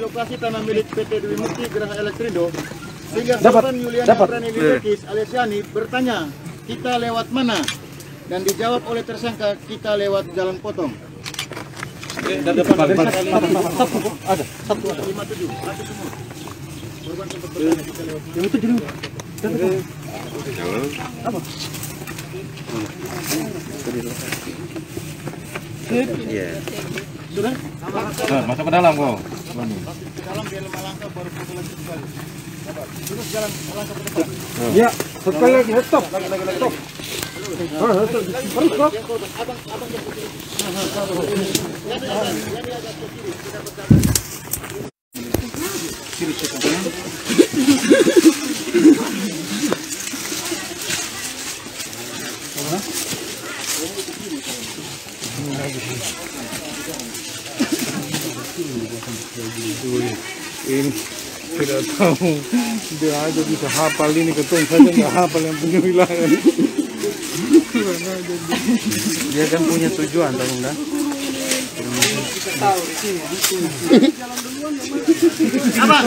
lokasi tanah milik PT Dwi Mukti Geraha Elektrindo, sehingga korban Yuliana Aprani Liwerkis alias Yani bertanya, kita lewat mana? Dan dijawab oleh tersangka, kita lewat jalan potong. Ada satu 57, satu semua. Korban sempat bertanya, kita lewat mana? Yang itu jadi Apa? Iya. Sudah? masuk ke dalam kok. Masuk ke dalam, dia 5 langkah baru foto lagi sekali. Terus jalan langkah ke depan. Ya, sekali lagi stop. Stop. Terus kok. Abang yang kecil. Yani agak ke kiri, tidak berjalan. Kiri cekan. Ini tidak tahu dia aja bisa hafal ini, ketemu saja nggak hafal yang punya wilayah. Dia kan punya tujuan, tahu nggak? Abang,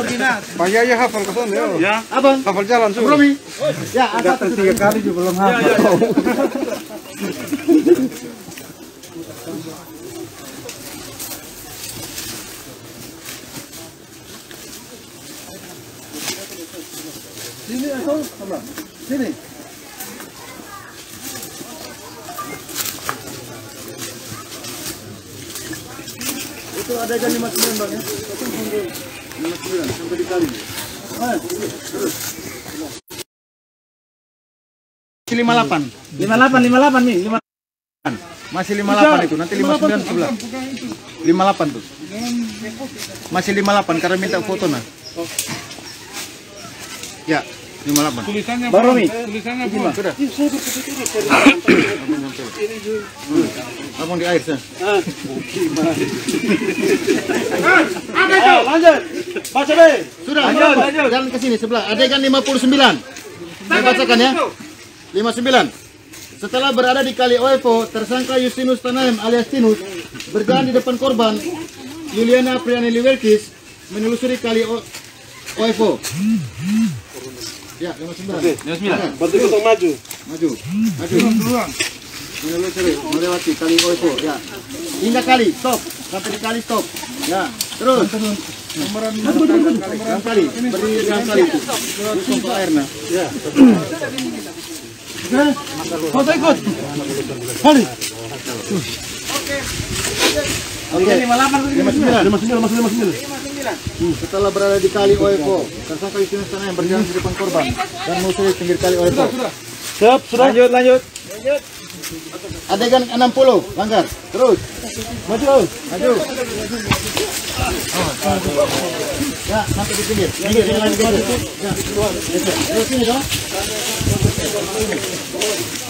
Pak Yaya hafal ke sana ya. abang, Hafal jalan sudah. belum nih? Ya, Datang 3 kali juga belum hafal. Sini atau apa? Sini. Itu adegan 59 bang ya. 59 sampai dikali. 58 nih, 58. Masih 58 itu, nanti 59 sebelah. 58 tuh. Masih 58 karena minta foto nah. Ya, 58. Tulisannya Bang Romi. Tulisannya Gimana? Sudah. Abang di air sana. lanjut. Baca deh. Sudah, lanjut. Jalan ke sini sebelah. Adegan 59. Saya bacakan ya. 59. Setelah berada di Kali Oevo, tersangka Justinus Tanaem alias Tinus berjalan di depan korban Yuliana Aprani Liwerkis menelusuri Kali Oevo. Ya, 59. 59. Berarti kita maju. Maju. Menelusuri, melewati Kali Oevo. Ya. Hingga kali, stop. Sampai di kali, stop. Ya. Terus. Dalam kali. Berdiri dalam kali itu. Terus untuk airnya. Ya. Foto ikut. Kali. Oke. 59. Setelah berada di Kali Oevo, tersangka Justinus Tanaem berjalan di depan korban dan menelusuri pinggir Kali Oevo. Siap, sudah. Lanjut. Adegan 60, langgar. Terus. Maju. Ya, sampai di pinggir. Pinggir. Ya. Terus sini dong.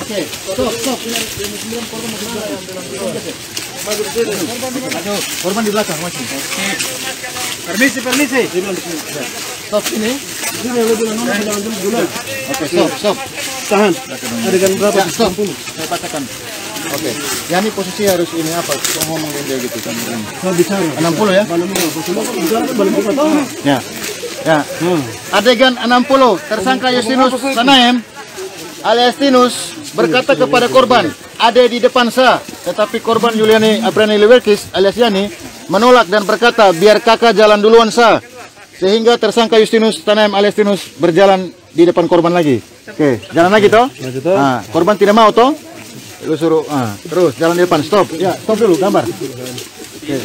Oke, stop. Maju. Korban di belakang masih. Permisi. Stop sini. Oke, stop. Tahan. Adegan berapa? Ya, stop. Saya bacakan. Oke. Yani posisi harus ini apa? Ngomong dia gitu kan. Mau bicara. 60 ya? Ya. Adegan 60. Tersangka Justinus Tanaem alias Tinus berkata kepada korban, ada di depan saya. Tetapi korban Yuliana Aprani Liwerkis alias Yani menolak dan berkata, biar kakak jalan duluan saya. Sehingga tersangka Justinus Tanaem alias Tinus berjalan di depan korban lagi. Oke, jalan lagi toh? Nah, korban tidak mau toh? Lu suruh, terus jalan di depan, stop. Ya, stop dulu, gambar. Oke.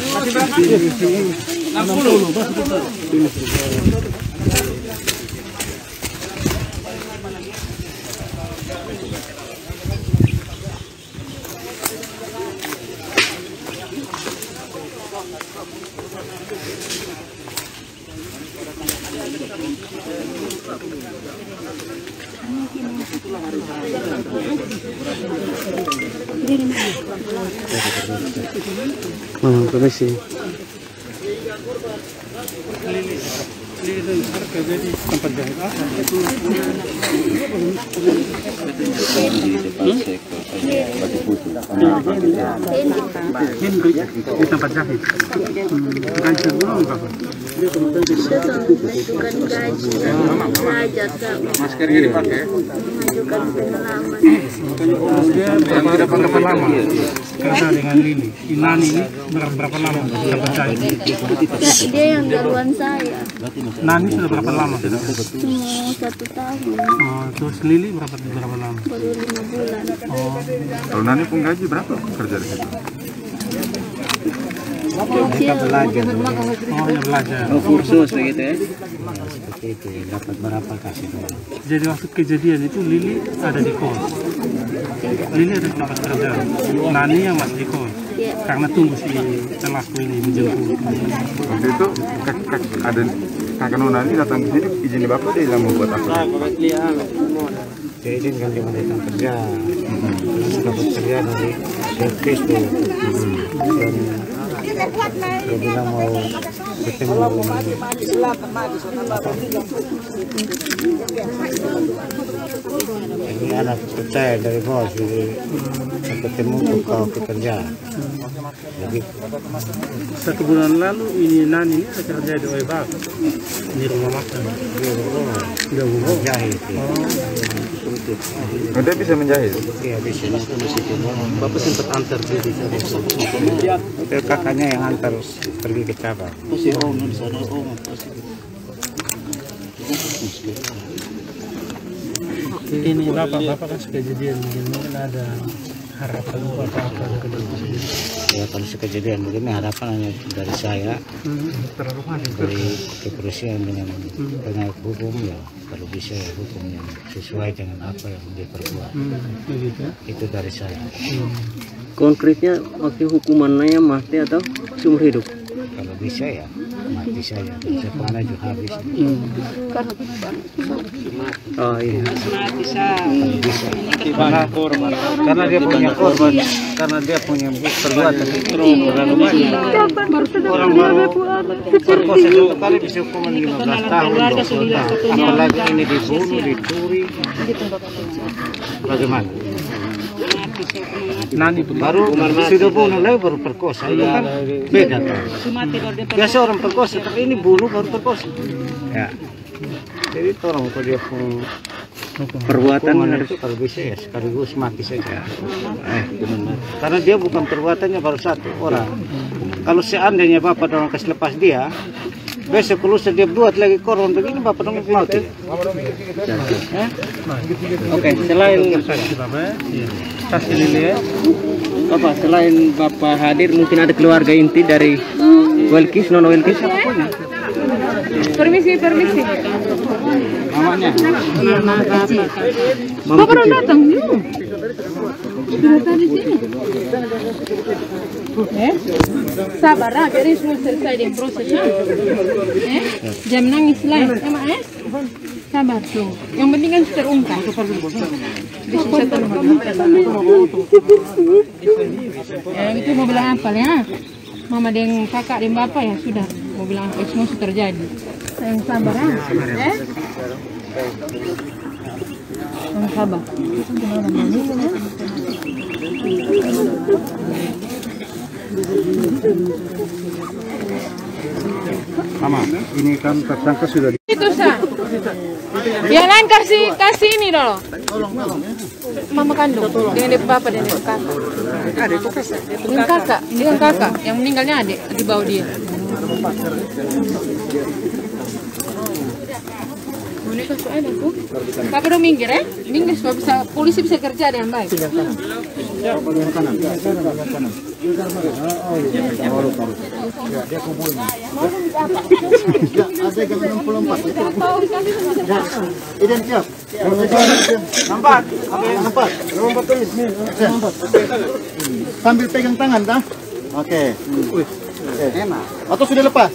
Permisi. Kerja di tempat jahit apa? Di tempat jahit. Gaji belum berapa? Bukan gaji, belajar Maskernya dipakai. mengajukan pengalaman. Dia berapa lama kerja dengan Lili? Inani ini berapa lama dapat jahit? Dia yang duluan saya, Nani sudah berapa lama? cuma 1 tahun, Oh, terus Lili berapa lama? baru 5 bulan. Oh, Kalau Nani pun gaji berapa kerja di situ? Kecil, oh ya belajar. Oh, kursus begitu ya. Jadi waktu kejadian itu Lili ada di kos. Lili ada di tempat kerja. Nani yang masih di kos. Iya. Karena tunggu si pelaku ini menjemput. Waktu itu ada kakak Nani datang ke sini izin di bapak dia bilang mau buat apa? Saya izinkan dia datang kerja, terus dapat kerja dari servis tuh, dan dia bilang mau ketemu ini anak percaya dari bos, jadi mau ketemu untuk kau kerja. Jadi 1 bulan lalu ini Nani ini ada kerja di Webak di rumah makan. dia mau jahit. Oh, dia bisa menjahit? Iya bisa. Bapak sempat antar dia di sana. Itu kakaknya yang antar pergi ke cabang. Ini bapak kan kejadian begini, mungkin ada harapan apa ke depan. Ya kalau kejadian begini harapan hanya dari saya, Terlalu panik. dari kepolisian dengan penegak hukum ya, kalau bisa ya hukum yang sesuai dengan apa yang dia perbuat. Begitu. Itu dari saya. Konkretnya waktu hukumannya mati atau seumur hidup? Kalau bisa ya mati saja, sepanjang juga habis. Oh iya. Kalau bisa. Karena dia punya korban, karena dia punya perbuatan terlalu banyak. Orang baru perkosa 1 kali bisa hukuman 15 tahun, 20 tahun. Apalagi ini dibunuh, dicuri. Bagaimana? Nani Baru sudah bunuh lagi baru perkosa, itu kan beda kan. Biasa orang perkosa, tapi ini bunuh baru perkosa. Ya. Jadi tolong kalau dia pun Perbuatan hukuman itu kalau bisa ya sekaligus mati saja. Karena dia bukan perbuatannya baru 1 orang. Kalau seandainya bapak dong kasih lepas dia, besok kalau dia buat lagi korban begini bapak dong mau tidak? Oke, selain kasih Lili ya. Bapak, selain Bapak hadir mungkin ada keluarga inti dari Welkis, Nono Welkis. Permisi. Mamanya. Bapak udah datang yuk. Sudah tadi sini. Sabar lah, biar semua selesai di prosesnya. Jam nangis lah, emang sabar tuh. Yang penting kan terungkap. Bisa terungkap. Itu mau bilang apa ya? Mama dan kakak dan bapak ya sudah mau bilang apa semua sudah terjadi. Yang sabar ya. Yang sabar. Mama, ini kan tersangka sudah di... Itu sah. Yang lain kasih ini dulu. Mama kandung dengan adik bapak dan adik kakak. Dengan kakak yang meninggalnya adik di bawah dia. Ini kasus ada tuh. Bapak udah minggir ya? Minggir supaya bisa polisi bisa kerja dengan baik. Adegan 64. Ya, identik. Nampak? Nampak. Sambil pegang tangan, dah. Oke. Enak. Atau sudah lepas?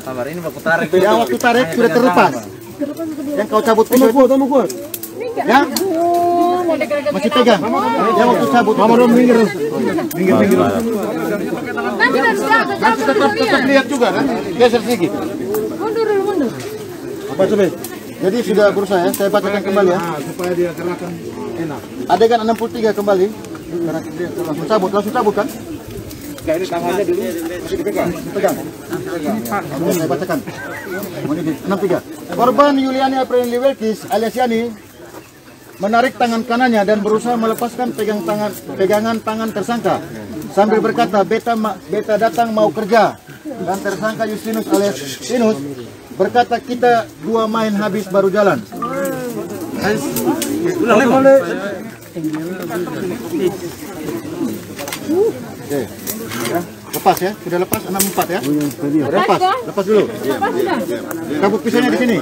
Kabar ini Bapak tarik. Yang waktu tarik sudah terlepas. Yang kau cabut pisau itu. Ya? Masih pegang. Yang waktu cabut. Mama dong minggir. Minggir. Nanti dari siapa? Nanti tetap lihat juga kan? Geser sedikit. Mundur. Jadi sudah berusaha ya, saya bacakan kembali ya. Supaya dia gerakan enak. Adegan 63 kembali. Karena dia langsung cabut kan? Enggak, ini tangannya dulu masih dipegang. Pegang. Oke, saya bacakan. Ini di 63. Korban Yuliani Apreni Welkis alias Yani menarik tangan kanannya dan berusaha melepaskan pegangan tangan tersangka sambil berkata, beta datang mau kerja. Dan tersangka Justinus alias Tinus berkata, kita dua main habis baru jalan. Oke. Lepas ya, sudah lepas 64 ya. Lepas dulu. Cabut pisaunya di sini.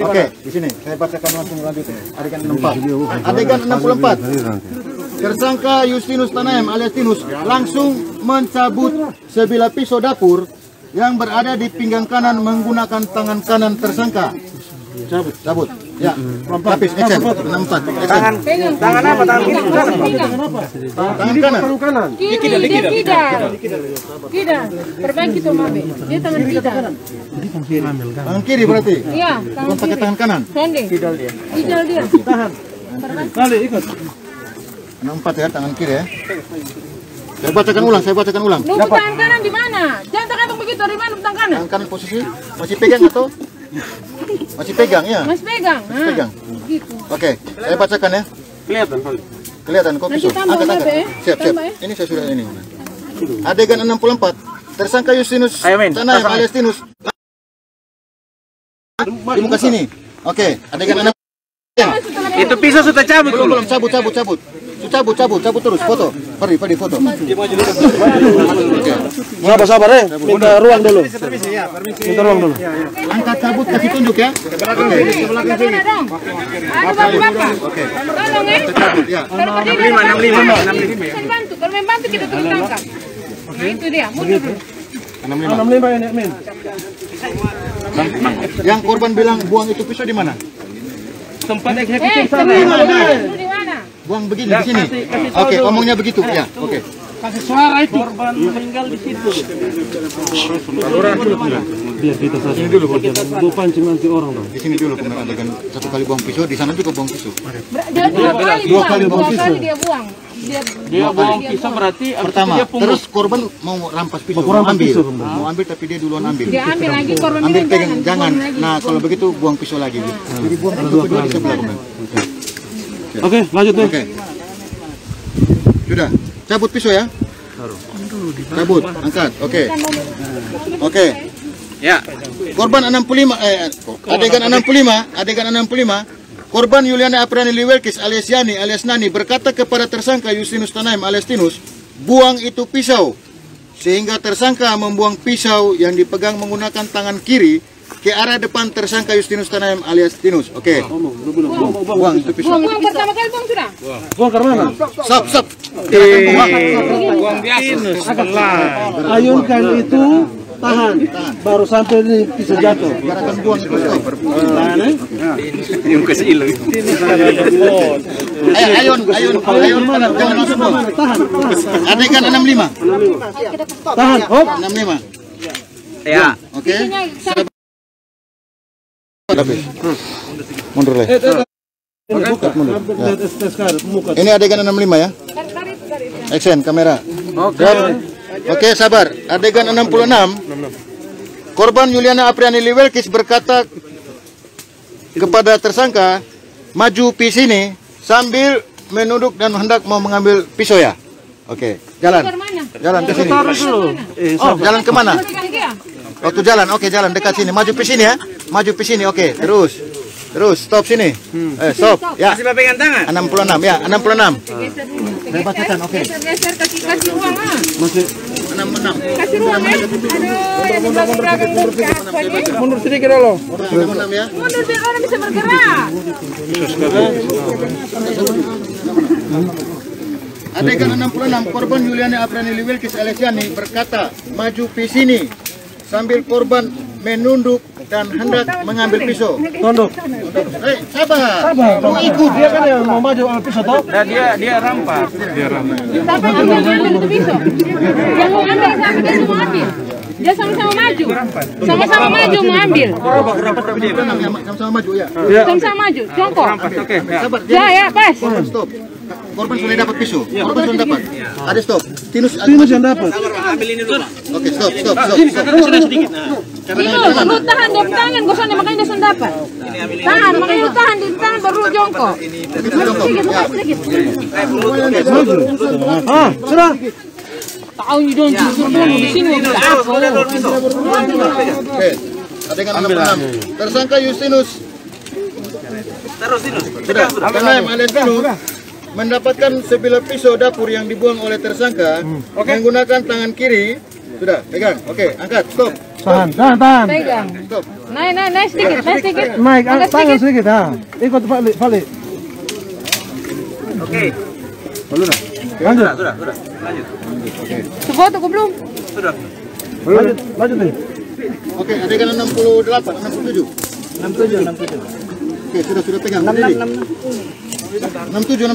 Oke, di sini. Saya bacakan langsung lanjut. Adegan 64. Adegan 64. Tersangka Justinus Tanaem alias Tinus langsung mencabut sebilah pisau dapur yang berada di pinggang kanan menggunakan tangan kanan tersangka. Cabut. Ya, lapis action 64. Tangan apa? Tangan kiri. Tangan kanan. Kida. Perbaiki tuh Mabe. Dia tangan kita. Tangan kiri berarti. Iya, Bukan pakai tangan kanan. Pendek. Kidal dia. Tahan. Kali ikut. 64 ya, tangan kiri ya. Saya bacakan ulang. Nunggu tangan kanan di mana? Jangan tangan begitu, dari mana tangan kanan? Tangan kanan posisi masih pegang atau? Masih pegang ya? Mas pegang. Masih pegang. Gitu. Oke, saya bacakan ya. Kelihatan kok pisau. tambah, Angkat. Mbak, ya. Siap. Tambah, ya. Ini saya sudah ini. Adegan 64. Tersangka Justinus Tanaem alias Tinus di muka sini. Oke, adegan 64. Itu pisau sudah cabut Belum, cabut. Cabut terus, foto. Pergi foto. Ngapa sabar ya? Minta ruang dulu. Angkat cabut, kasih tunjuk ya. Oke. Mana dong? Ada bapak. Oke. Tolong ya. Cabut ya. Kalau berdiri 65. Kalau membantu kita turun tangkap. Nah itu dia, mundur dulu. 65 ini, Min. Yang korban bilang buang itu pisau di mana? Tempat eksekusi Di mana? Buang begini di sini. Oke, omongnya begitu ya. Oke. Kasih suara itu. Korban meninggal di situ. Biar kita saja. Ini dulu Lu pancing nanti orang dong. Di sini dulu kemudian adegan satu kali buang pisau, di sana juga buang pisau. Dia dua kali dia buang. Dia buang pisau berarti Pertama, terus korban mau rampas pisau, mau ambil tapi dia duluan ambil. Dia ambil lagi korban Ambil bilang pegang, jangan. buang lagi. Nah, kalau begitu buang pisau lagi. Jadi buang pisau kedua di sebelah kemudian. Oke, lanjut deh. Oke. Sudah, cabut pisau ya. Cabut, angkat. Oke. Ya. Korban 65 adegan 65. Korban Yuliani Apreni Welkis alias Yani alias Nani berkata kepada tersangka Justinus Tanaem alias Tinus, buang itu pisau. Sehingga tersangka membuang pisau yang dipegang menggunakan tangan kiri ke arah depan tersangka Justinus Tanaem alias Tinus. Oke. Buang itu pisau. Buang pertama kali buang sudah. Buang ke mana? Stop. Buang biasa. Ayunkan itu, tahan. Baru sampai ini bisa jatuh. Gerakan buang itu stop. Yung kasih ilang. Ayun, jangan langsung buang. Tahan. Adegan 65. Tahan. Hop. 65. Ya. Oke. Mundur leh. Ini adegan 65 ya. Action kamera. Oke, sabar. Adegan 66. Korban Yuliana Apreni Welkis berkata kepada tersangka, maju pi sini sambil menunduk dan hendak mau mengambil pisau ya. Oke, jalan. Jalan ke sini. Oh, jalan kemana? Waktu jalan, oke jalan dekat sini. Maju pi sini ya. Maju pi sini, oke. Terus, stop sini. Stop. Ya. Masih pegangan tangan. 66 ya, 66. Saya bacakan, oke. Geser kasih ruang ah. Masih 66. Kasih ruang ya. Aduh, yang di belakang Mundur sedikit dulu. 66 ya. mundur biar orang bisa bergerak. Adegan 66, korban Yuliani Apreni Welkis alias Yani berkata, maju pi sini sambil korban menunduk dan hendak mengambil pisau. Tunduk. Sabar. Mau ikut dia kan yang mau maju ambil pisau toh? Nah, dia rampas. Siapa yang ambil itu pisau? Yang mau ambil siapa dia mau ambil? Dia sama-sama maju. Sama-sama maju mau ambil. Sama-sama maju ya. Sama-sama maju. Jongkok. Oke. Ya, pas. Korban stop. Korban sudah dapat pisau. Korban sudah dapat. Ada stop. Tinus yang dapat. Oke, stop. Tinus, lu tahan di tangan, gosonnya makanya dia sudah dapat. Tahan, makanya lu tahan di tangan baru lu jongkok. Sedikit. Sudah. Tahu you don't suruh dulu di sini udah apa? Oke. Adegan 66. Tersangka Justinus. Sudah. Tanaim alias Tinus mendapatkan sebilah pisau dapur yang dibuang oleh tersangka menggunakan tangan kiri. Sudah, pegang. Oke, angkat. Stop. Tahan. Pegang. Stop. Naik sedikit. Naik, tangan sedikit. Ikut balik. Oke. Lanjut. Sudah. Foto kok belum? Lanjut nih. Oke, adegan 68, 67. 67. Oke, sudah pegang. 67. 66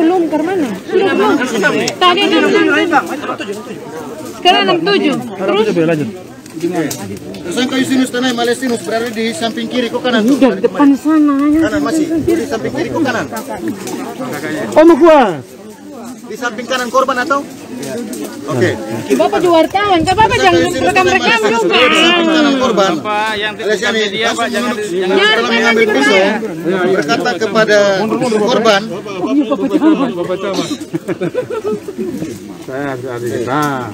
belum, ke mana? Sudah belum. Tadi 67. Sekarang 67. Terus Lanjut. Tersangka Justinus Tanaim alias Tinus berada di samping kiri kok kanan. Tuh, udah depan sana. kanan masih. Di samping kiri kok kanan. Oh, mau gua. Di samping kanan korban atau? Oke. Bapak juga wartawan, kan Bapak jangan rekam-rekam juga. Di samping kanan korban. yang Alias Yani Pak, jangan setelah mengambil pisau berkata kepada korban, Saya harus ada di sana.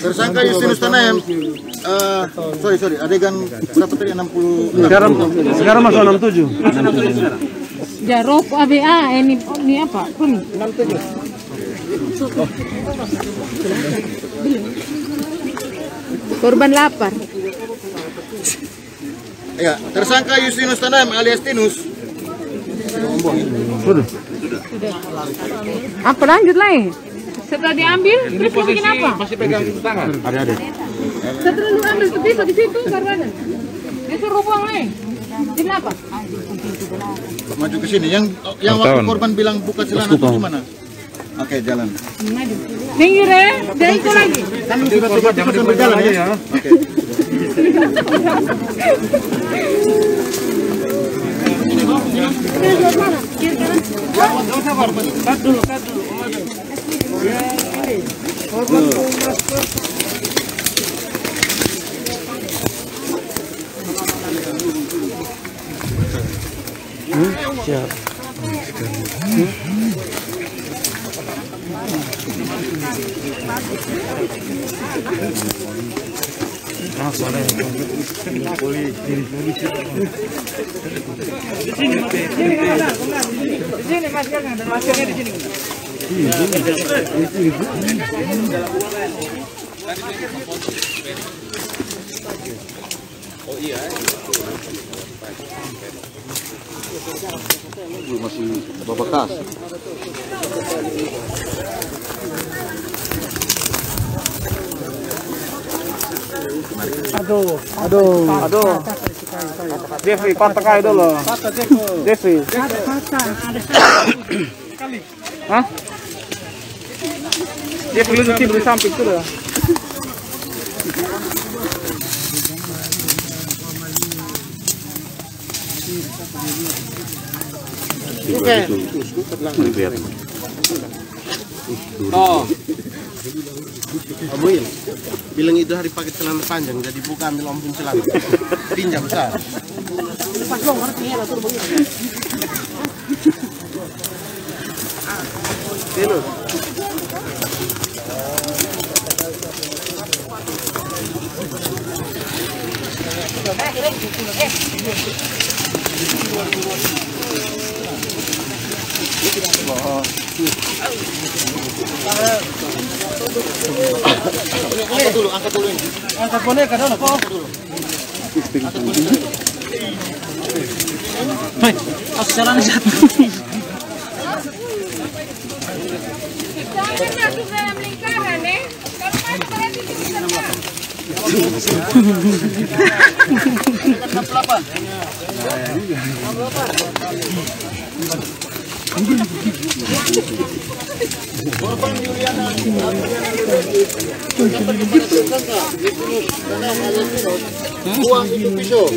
tersangka Justinus Tanaim sorry adegan berapa tadi 66. Sekarang masuk 67. Jarok ABA ini apa? Ini 67. Korban lapar. Ya, tersangka Justinus Tanaim alias Tinus. Sudah. Apa lanjut lagi? Setelah diambil, terus mau bikin apa? masih pegang tangan. Ada. Setelah lu ambil ke pisau di situ, korbannya. Disuruh buang lagi. Jadi apa? Maju ke sini. Yang waktu korban bilang buka celana itu gimana? Oke, jalan. Minggir ya, dan itu lagi. Kan sudah tiba-tiba sambil jalan ya. Oke. Siap. Masih bekas. Aduh. Devi, patah kali dulu. Devi. Hah? Dia perlu di samping itu dah. Oh. Abuin, bilang itu hari pakai celana panjang, jadi buka ambil ampun celana. Pinjam besar. Angkat dulu ini. Angkat boneka dulu, kok. Hai, jalan satu. Jangan masuk dalam lingkaran, kalau masuk berarti bisa Korban Juliana buang itu pisau.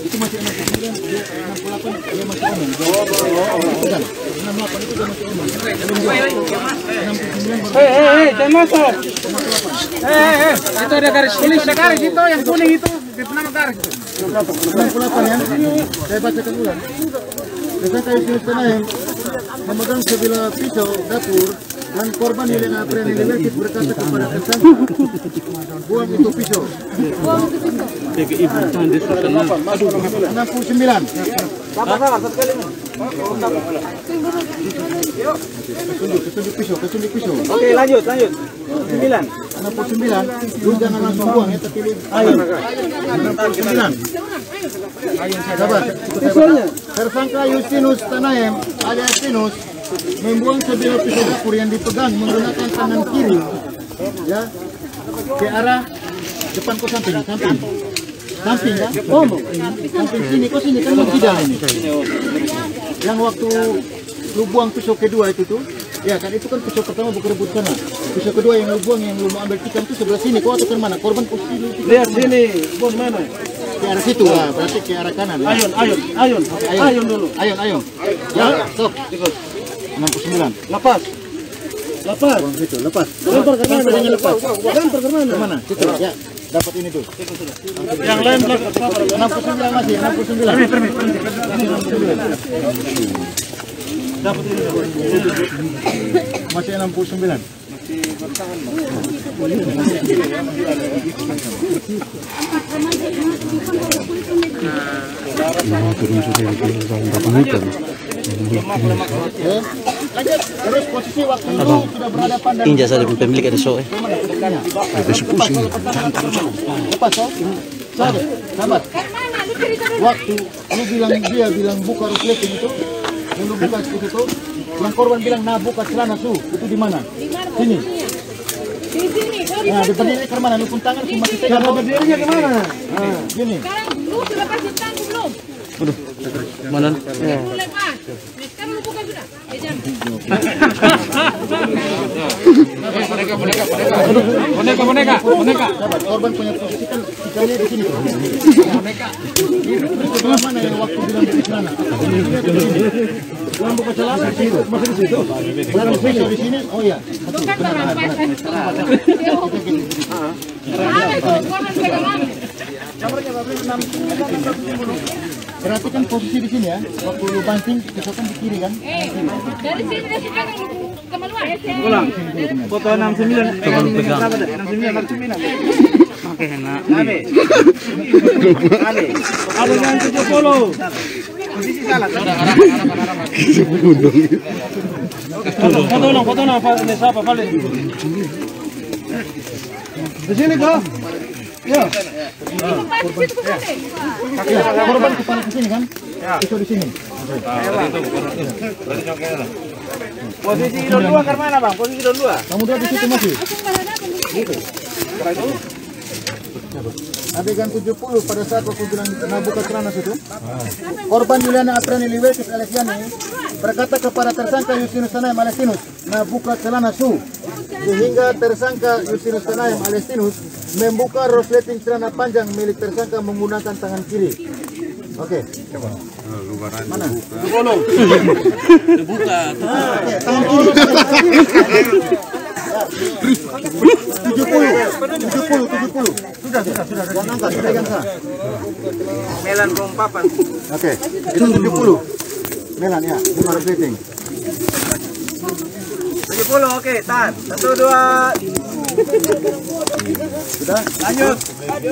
Itu masih 69, dia 68, dia masih aman. Bukan, 68 itu dia masih aman. 69 jangan masuk. Itu ada garis polisi, ada garis itu yang kuning itu, di nama garis itu. 68 ya, saya bacakan ulang. Tersangka Yusinus Tanahem memegang sebilah pisau dapur dan korban Juliana Aprani Leverkis berkata kepada tersangka, buang itu pisau. 69. Ketunjuk pisau. Oke, lanjut. 9. 69. Lu jangan langsung buang ya, tapi lu ayo. 69. Sabar. Tersangka Yusinus Tanahem alias Tinus membuang sebilah pisau dapur yang dipegang menggunakan tangan kiri, ya, ke arah depan kok samping kan? Oh, samping sini kok sini kan tidak ini. Yang waktu lu buang pisau kedua itu tuh, ya kan itu kan pisau pertama bukan rebut sana. Pisau kedua yang lu buang yang lu mau ambil tikam itu sebelah sini. Kok atau ke mana? Korban posisi lu. Lihat sini, buang mana? Ke arah situ lah, berarti ke arah kanan. Ya. Ayun dulu. Ayun. Ya, stop. 69. Lepas. Buang situ, lepas. Lempar ke mana? Jangan lepas. Lempar ke mana? Mana? Situ. Ya, dapat ini tuh. Yang lain belakang. 69 masih, 69. Dapat ini. Masih 69. Terus posisi waktu itu sudah berhadapan dan Inja saja pemilik ada show. lepas toh? Sahabat. Waktu lu dia bilang buka resleting itu, lu buka itu tuh, yang korban bilang nah buka celana su, itu di mana? Sini. Di sini. Nah, berdiri ke mana? Lu pun tangan cuma kita. Cara berdirinya ke mana? Nah, gini. Sekarang lu sudah pasang tangan belum? Mana? Lu lepas. Sekarang lu buka sudah. Boneka. Sahabat, korban punya posisi kan ikannya di sini. Boneka. Sebelah mana yang waktu bilang di celana? Bilang buka celana di situ, masih di situ. Bilang pisau di sini. Oh iya. Bukan benar. Berarti kan posisi di sini ya. Waktu lu banting, pisau kan di kiri kan? Dari sini dia sekarang ke luar. Ulang. Foto 69. Coba lu pegang. 69. Oke, enak. Ada yang 70. Posisi salah. Foto ulang. Siapa Valen? Di sini kok. Ya. Korban kepala ke sini kan? Pisau di sini. Posisi idol 2 ke mana, Bang? Posisi idol 2. Kamu dua di situ masih. Adegan 70 pada saat waktu bilang buka celana situ. Korban Juliana Aprani Leverkis alias Yani berkata kepada tersangka Yusinus Tanahem alias Tinus, nah buka celana su. Sehingga tersangka Yusinus Tanahem alias Tinus membuka resleting celana panjang milik tersangka menggunakan tangan kiri. Oke. Mana? Buka. Oke, tangan kiri. 70. Sudah. Jangan angkat, pegang sah. Melan Rompapan. Oke, itu 70. Melan ya, bukan resleting. 70, oke, tahan. 1, 2. Sudah? Lanjut.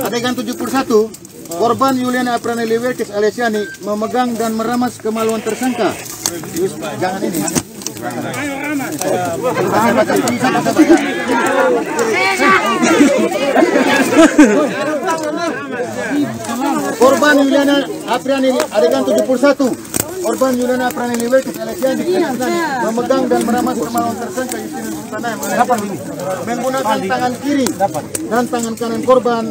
Adegan 71. Korban Juliana Aprani Leverkis alias Yani memegang dan meramas kemaluan tersangka. Jangan ini. Saya baca tulisan apa ya? Korban Yuliana Apriani adegan 71. Korban Yuliana Apriani Liwekis Alesiani memegang dan merampas kemaluan tersangka Justinus Sultana menggunakan tangan kiri dan tangan kanan korban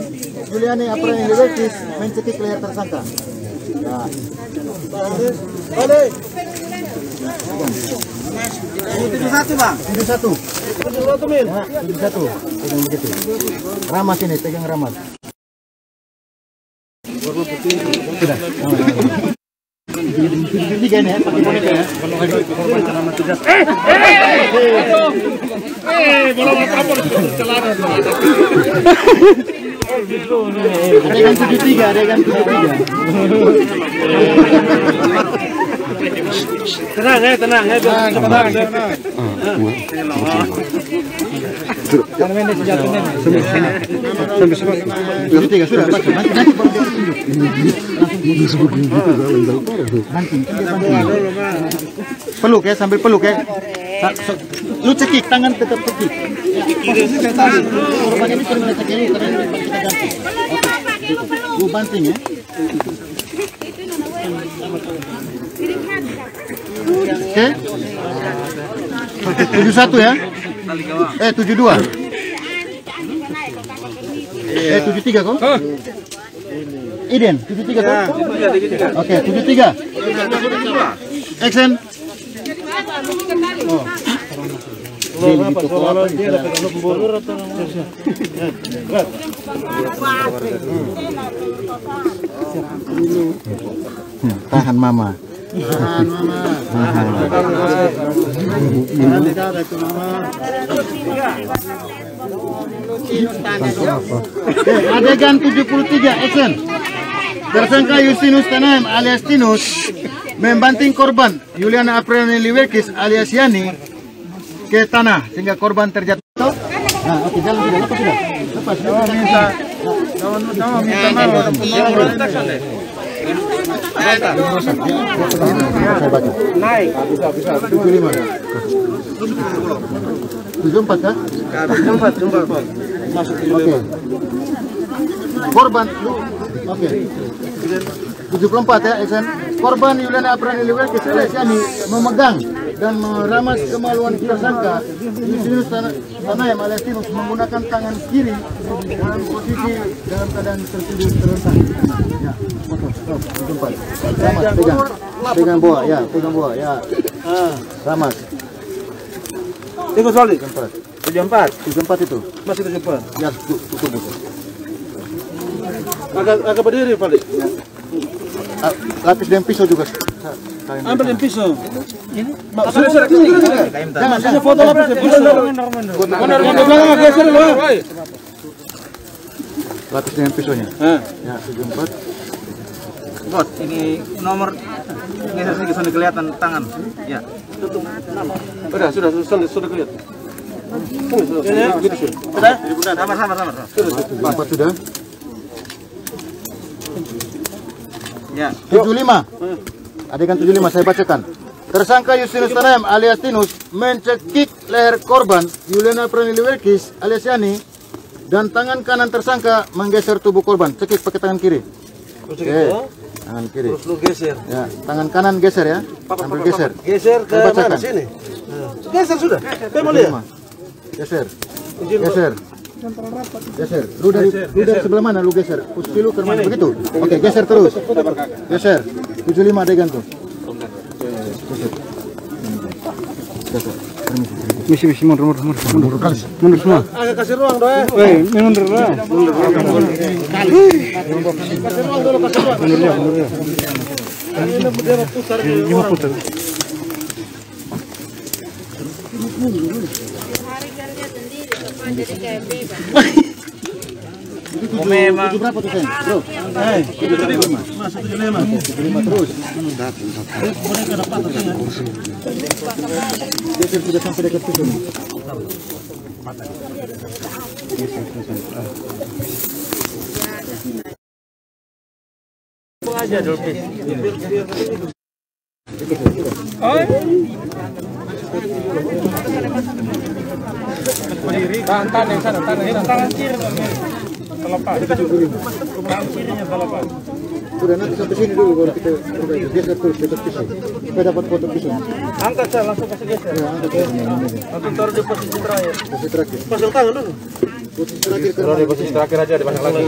Yuliana Apriani Liwekis mencekik leher tersangka. Nah. Balik. 71 bang. 71. 71 min. 71. Pegang begitu. Ramas ini, pegang ramas. Sudah. Tiga ini ya, pakai boneka ya. Belum apa-apa celana. Adegan 73, adegan 73. Tenang ya, tenang. Jangan main senjatanya. Sampai 73 sudah baca. Nanti peluk ya, sambil peluk ya. Lu cekik, tangan tetap cekik. Korban ini perlu cekik ini karena kita ganti. Lu banting ya. Oke. 71 ya. 72. 73 kok? Iden, 73 kok? Oke, 73. Action. Oh. Tahan mama. Adegan 73, action. Tersangka Justinus Tanaem alias Tinus membanting korban Yuliana Apriani Liwekis alias Yani ke tanah sehingga korban terjatuh. Nah, oke, jalan sudah, lepas sudah. Lepas. Minta naik. Bisa. 75. 74 kah? 74. Oke. Korban oke. 74 ya, Esen. Korban Yuliana Apriani Liwekis alias Yani memegang dan meramas kemaluan tersangka Justinus Tanaem alias Tinus menggunakan tangan kiri dalam posisi dalam keadaan tertidur terlentang. Ya, stop, 74. Ramas, pegang bawah ya. Ramas. Tengok soal ini. 74 itu. Masih 74. Ya, tutup. Agak berdiri balik. Lapis dan pisau juga. Ambil yang pisau. Ini? Jangan foto lapis dan pisau. Geser dulu. Lapis dengan pisaunya. Ya, 74. Bos, ini nomor geser sedikit sudah kelihatan tangan. Ya. Sudah kelihatan. Sudah? Sama. Sudah. Ya. 75. Adegan 75 saya bacakan. Tersangka Justinus Tanaem alias Tinus mencekik leher korban Yuliana Apriani Liwekis alias Yani dan tangan kanan tersangka menggeser tubuh korban. Cekik pakai tangan kiri. Oke. Tangan kiri. Terus lu geser. Ya, tangan kanan geser ya. Sambil geser. Geser ke mana sini? Geser sudah. Kamu lihat. Geser. Lu dari sebelah mana lu geser? Posisi lu ke mana begitu? Oke, geser terus. Geser. 75 adegan tuh. Geser. Misi mundur semua. Agak kasih ruang doa. Mundur lah. Kasih ruang dulu, kasih ruang. Mundur ya. Ini dia putar putar. Memang berapa tuh, Sen? Bro. 75. Masuk 75 terus. Geser sudah sampai dekat situ. Aja dulu. Tahan yang sana, tangan kiri terlepas. Tangan kirinya terlepas. Sudah nanti sampai sini dulu baru kita geser terus ke pisau. Kita dapat foto pisau. Angkat saya langsung kasih geser. Ya, angkat ya. Langsung taruh di posisi terakhir. Posisi terakhir. Pasang tangan dulu. Posisi terakhir. Taruh di posisi terakhir aja, dipasang lagi.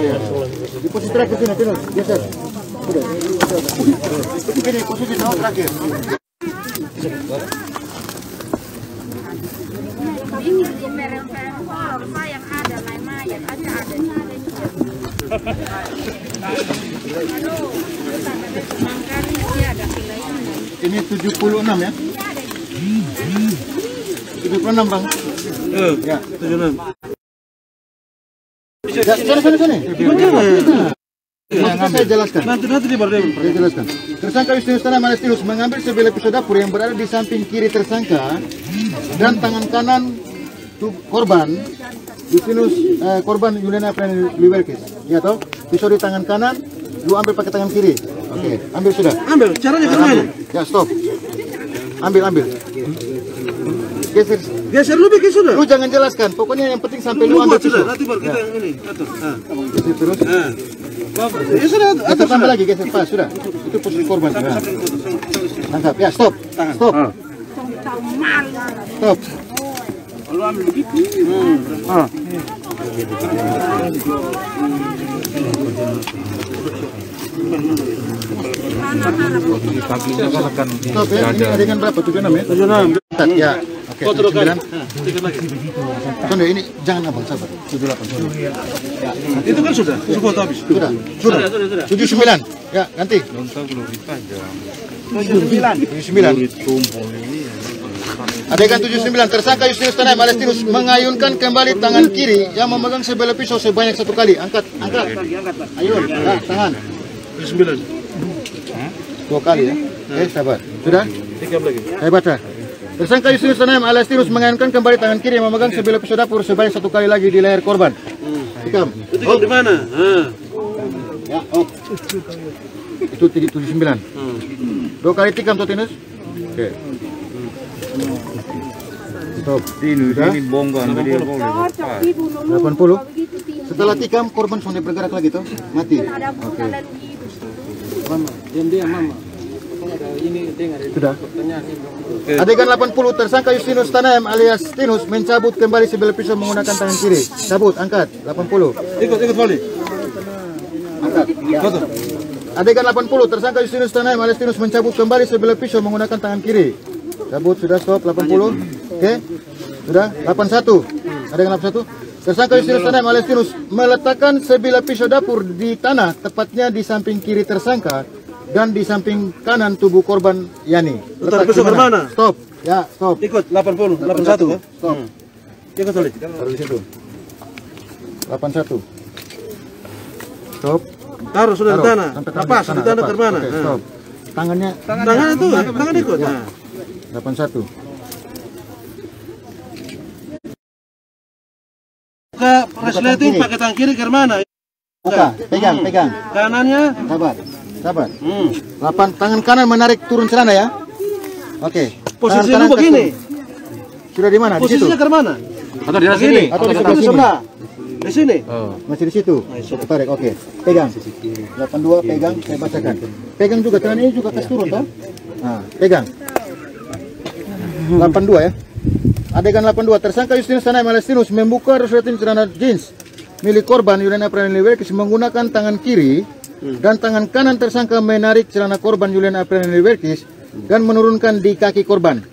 Di posisi terakhir sini, Tinus. Geser. Sudah. Ini posisi terakhir. Ini di mereng-mereng kolor yang ada mayat aja ada di Ini 76 ya? 76 Bang? Ya, 76. Ya, sana. Maksudnya saya jelaskan. Nanti di baru Saya jelaskan. Tersangka Justinus Tanam alias Tinus mengambil sebilah pisau dapur yang berada di samping kiri tersangka dan tangan kanan korban Justinus korban Juliana Aprani Liwerkis. Ya toh? Pisau di tangan kanan, lu ambil pakai tangan kiri. Oke, ambil sudah. Ambil, caranya gimana? Ya, stop. Ambil. Geser lu bikin sudah. Lu jangan jelaskan. Pokoknya yang penting sampai lu ambil pisau. Nanti baru kita yang ini atur. Geser terus. Ya sudah, Geser tambah lagi, geser pas sudah. Itu posisi korban. Nah. Tangkap. Ya, stop. Stop. Stop. Lu ambil begitu. Kakinya kan akan Stop ya. Ini adegan berapa? 76 ya? 76. Ya. Oke. 79. Tunggu, ini jangan abang sabar. 78. Itu kan sudah habis. Sudah. 79. Ya, ganti. 79. Adegan 79, tersangka Justinus Tanam alias Tinus mengayunkan kembali tangan kiri yang memegang sebilah pisau sebanyak 1 kali. Angkat. Ayo, tangan. 9. 2 kali ya. Oke, sabar. Sudah? 3 lagi. Saya baca. Tersangka Justinus Tanam alias Tinus mengayunkan kembali tangan kiri yang memegang sebilah pisau dapur sebanyak 1 kali lagi di leher korban. Tikam. Tikam di mana? Ya, Itu 79. 2 kali tikam tuh Tinus. Oke. Stop. Tinus ini bongkar dia boleh. 80. Setelah tikam korban sudah bergerak lagi tuh. Mati. Oke. Mama. Sudah. Adegan 80, tersangka Justinus Tanam alias Tinus mencabut kembali sebilah pisau menggunakan tangan kiri. Cabut, angkat. 80. Ikut balik. Angkat. Ya. Adegan 80, tersangka Justinus Tanam alias Tinus mencabut kembali sebilah pisau menggunakan tangan kiri. Cabut, sudah, stop. 80. Oke. Sudah. 81. Adegan 81. Tersangka Justinus Tanam alias Tinus meletakkan sebilah pisau dapur di tanah, tepatnya di samping kiri tersangka dan di samping kanan tubuh korban Yani. Letak pisau ke mana? Stop. Ya, stop. Ikut 80, 81 kan? Stop. Ikut balik. Taruh di situ. 81. Stop. Taruh sudah di tanah. Lepas di tanah ke mana? Oke, stop. Tangannya Tangan itu, tangan ikut. Ya. 81. Ke resleting pakai tangan kiri ke mana? Buka, pegang. Kanannya. Sabar. 8 tangan kanan menarik turun celana ya. Oke. Posisi Tangan lu kanan begini. kasih. Sudah di mana? Di situ. Posisinya ke mana? Atau di sini. Atau di sebelah sini. Di sini. Masih di situ. Tarik, oke. Pegang. 82 pegang, saya bacakan. Pegang juga celana ini juga kasih turun toh? Nah, pegang. 82 ya. Adegan 82, tersangka Justinus Tanam alias Tinus membuka resleting celana jeans milik korban Juliana Aprani Liwerkis menggunakan tangan kiri dan tangan kanan tersangka menarik celana korban Juliana Aprani Liwerkis dan menurunkan di kaki korban.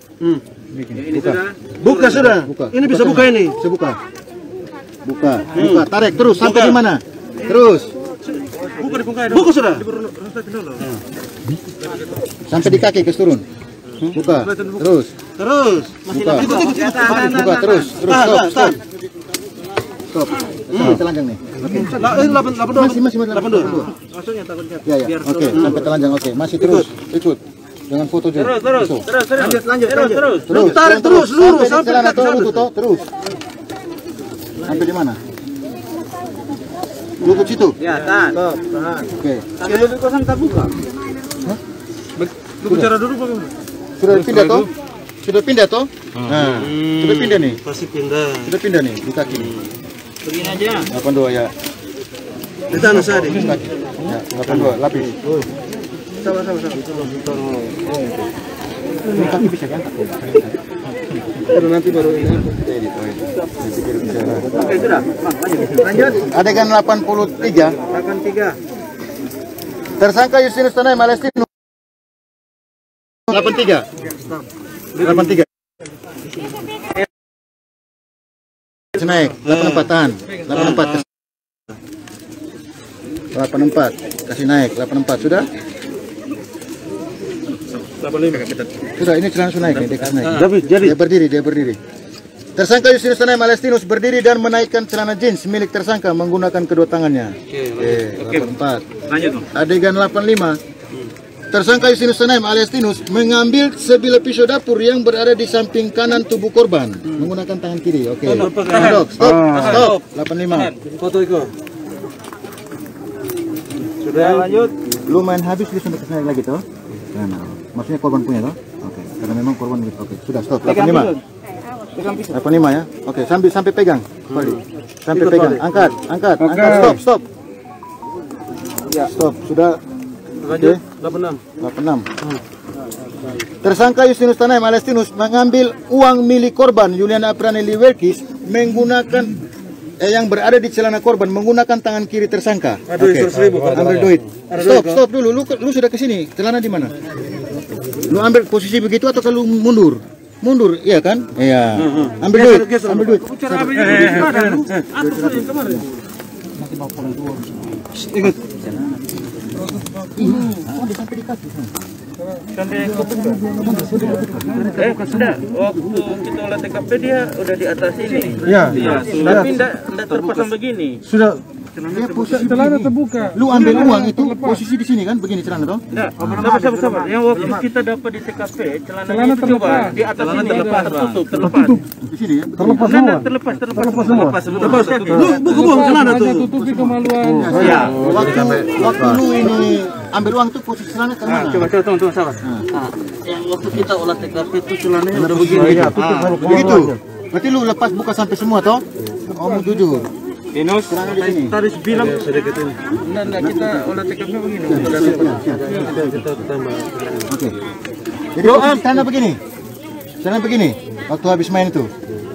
Buka sudah. Ini bisa buka ini. Bisa buka. Buka. Tarik terus sampai di mana? Terus. Buka sudah. Sampai di kaki ke turun. Buka. Terus. Buka. Buka terus. Stop. Telanjang nih. Oke. Masih 82. Ya. Oke, sampai telanjang. Oke, masih terus. Ikut. Jangan foto juga. Terus. Lanjut. Tarik terus lurus sampai celana terus. Sampai di mana? Lutut situ. Ya, tahan. Oke. Kaki lutut kosong tak buka. Bicara dulu bagaimana? Sudah pindah toh? sudah pindah toh? Nah, sudah pindah nih. Pasti pindah. Sudah pindah nih di kaki. Begini aja. 82 ya. Di tanah saya di Ya, 82 lapis. Sama. Ini kaki bisa diangkat. Terus nanti baru ini. Oke, sudah. Lanjut. Adegan 83. 83. Tersangka Justinus Tanaim alias Tinus. 83. 83. Naik 84-an. 84. 84. Kasih naik 84 sudah? 85. Sudah, ini celana sudah naik nih, dia kasih naik. Jadi. Dia berdiri. Tersangka Justinus Tanaim alias Tinus berdiri dan menaikkan celana jeans milik tersangka menggunakan kedua tangannya. Oke, 84. Lanjut. Adegan 85. Tersangka Justinus Tanaim alias Tinus mengambil sebilah pisau dapur yang berada di samping kanan tubuh korban menggunakan tangan kiri. Oke. Stop. 85. Foto itu. Sudah lanjut. Lu main habis dia sampai kesana lagi toh? Nah, maksudnya korban punya toh? Oke. Karena memang korban gitu. Oke, sudah stop. 85. 85 ya. Oke, sampai pegang. Sampai pegang. Angkat. Stop. Ya, stop. Sudah. Lanjut. 86. Tersangka Justinus Tanaim alias Tinus mengambil uang milik korban Juliana Apraneli Welkis menggunakan yang berada di celana korban menggunakan tangan kiri tersangka. Oke. Ambil duit. Stop dulu. Lu sudah ke sini. Celana di mana? Lu ambil posisi begitu atau kalau mundur? Mundur, iya kan? Iya. Ambil duit. Ikut. Sudah. Waktu kita olah TKP dia udah di atas ini. Ya. Tapi enggak terpasang begini. Sudah. Dia posisi celana terbuka. Lu ambil uang itu posisi di sini kan? Begini celana toh? Enggak, sabar. Yang waktu kita dapat di TKP, celana itu coba di atas ini terlepas. Di sini ya? Terlepas semua. Terlepas. Lu buang celana tuh. Tutupi kemaluan. Ya. Waktu lu ini ambil uang tuh posisi celana ke mana? Coba tunggu sabar. Yang waktu kita olah TKP itu celananya udah begini. Begitu. Berarti lu lepas buka sampai semua toh? Ngomong jujur. Tinus, Tadi bilang sedikit ini. Enggak, kita olah TKP begini. kita tambah. Oke. Jadi posisi celana begini. Waktu habis main itu.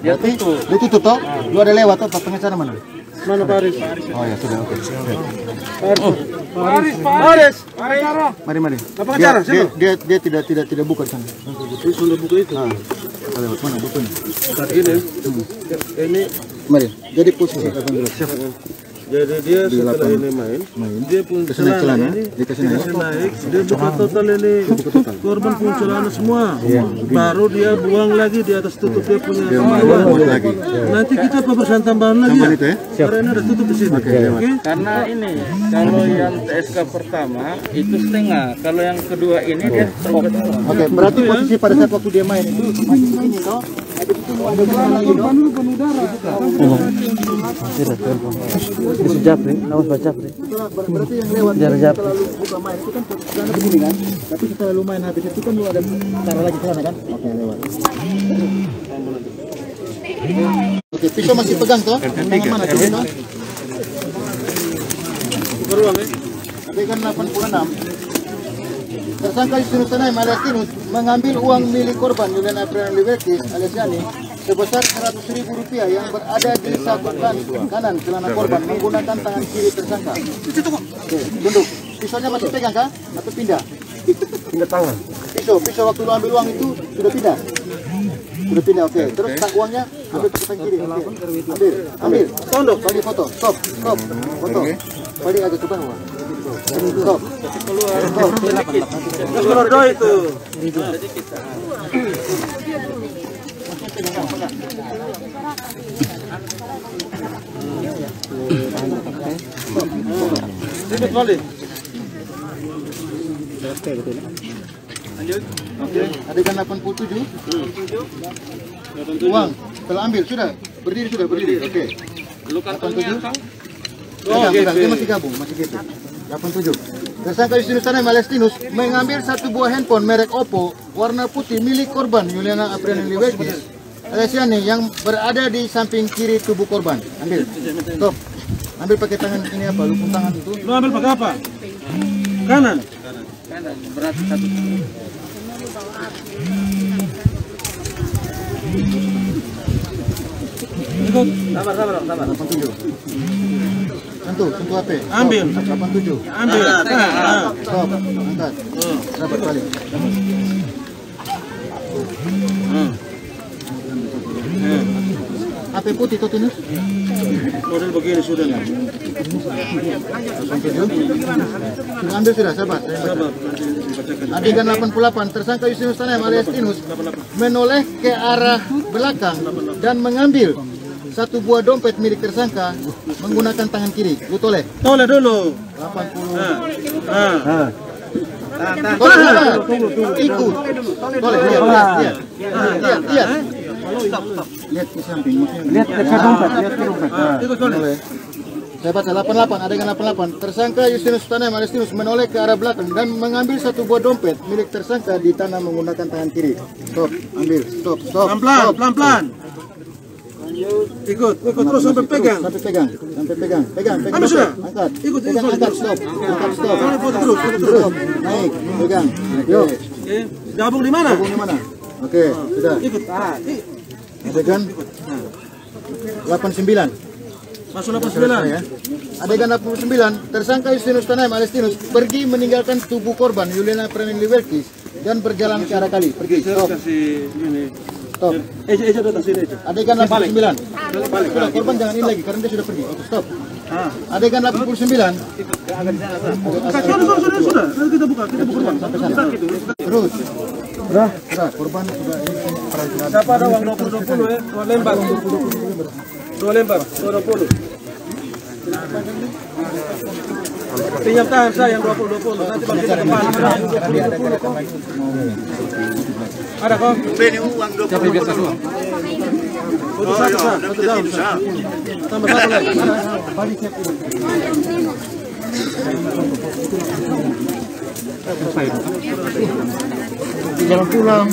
Ya tutup. Lu tutup toh? Lu ada lewat toh? Pengecara mana? Mana Paris? Oh ya sudah, oke. Paris. Mari. Pengacara, Dia tidak buka di sana. Sudah buku itu. Lewat mana bukunya? Ini. Mari. Jadi posisi dulu. Jadi dia setelah ini main, dia pun celana ini, dia kasih naik, dia buka total ini, korban pun celana semua, baru dia buang lagi di atas tutup dia punya kemaluan. Nanti kita pemeriksaan tambahan lagi ya, karena ada tutup di sini. Karena ini, kalau yang TSK pertama itu setengah, kalau yang kedua ini dia terbuka. Oke, berarti posisi pada saat waktu dia main itu masih begini toh? Habis itu mau ada celana lagi toh? Bisa japri, awas baca japri. Berarti yang lewat lalu buka main itu kan celana begini kan? Tapi setelah lu main habis itu kan lu ada cara lagi celana kan? Oke, lewat. Oke, pisau masih pegang toh? Mana pisau? Beruang ya. Adegan 86. Tersangka Justinus Tanaim alias Tinus mengambil uang milik korban Juliana Apraneli Welkis alias Yani sebesar Rp100.000 yang berada di saku kanan celana korban menggunakan tangan kiri tersangka. Oke, tunduk. Pisaunya masih pegang kah? Atau pindah? Pindah tangan. Pisau waktu lu ambil uang itu sudah pindah? Sudah pindah, oke. Terus uangnya ambil ke tangan kiri. Ambil. Tunduk. Bagi foto. Stop. Foto. Balik agak ke bawah. Stop. Keluar doa itu. Sedikit balik. Lanjut. Oke. Adegan 87. Uang telah ambil sudah. Berdiri. Oke. Lu kantongnya kau? Pegang. Dia masih gabung, masih gitu. 87. Tersangka Justinus Tanaim alias Tinus mengambil satu buah handphone merek Oppo warna putih milik korban Juliana Apriani Liwekis alias Yani yang berada di samping kiri tubuh korban. Ambil. Stop. Ambil pakai tangan ini apa? Luput tangan itu. Lu ambil pakai apa? Kanan. Kanan. Berat satu. Ikut. Sabar. 87. Sentuh HP. Ambil. 87. Ambil. Stop. Angkat. Dapat balik. HP putih Totinus. Model begini sudah lah. 87. Sudah ambil sudah, sahabat. Sabar. Nanti dibacakan. Adegan 88, tersangka Justinus Tanaem alias Tinus menoleh ke arah belakang dan mengambil satu buah dompet milik tersangka menggunakan tangan kiri. Lu toleh. Toleh dulu. 80. Toleh. Ikut. Toleh, lihat. Lihat ke samping. Lihat ke dompet, lihat ke dompet. Ikut toleh. Saya baca 88, adegan 88. Tersangka Justinus Tanaem alias Tinus menoleh ke arah belakang dan mengambil satu buah dompet milik tersangka di tanah menggunakan tangan kiri. Stop, ambil, stop. Pelan-pelan. Ikut terus sampai pegang. Sampai pegang. Ambil sudah. Angkat. Ikut. Angkat, stop. Terus. Naik, pegang. Yuk. Oke. Gabung di mana? Oke, sudah. Ikut. Adegan 89. Masuk 89. Ya. Adegan 89, tersangka Justinus Tanaem alias Tinus pergi meninggalkan tubuh korban Juliana Apriani Liwekis dan berjalan ke arah kali. Pergi. Stop. Kasih ini. Stop. Eja datang sini aja. Adegan 89. Sudah, korban jangan ini lagi karena dia sudah pergi. Oke, stop. Adegan 89. Sudah. Nanti kita buka korban. Terus. Sudah, korban sudah ini perhatian. Siapa ada uang 20 ya? 2 lembar. 2 lembar, 220. Pinjam tahan saya yang 20. Nanti bagi kita kembali. Ada kok? Ini uang 20. Foto satu daun. Tambah satu lagi. Jalan pulang.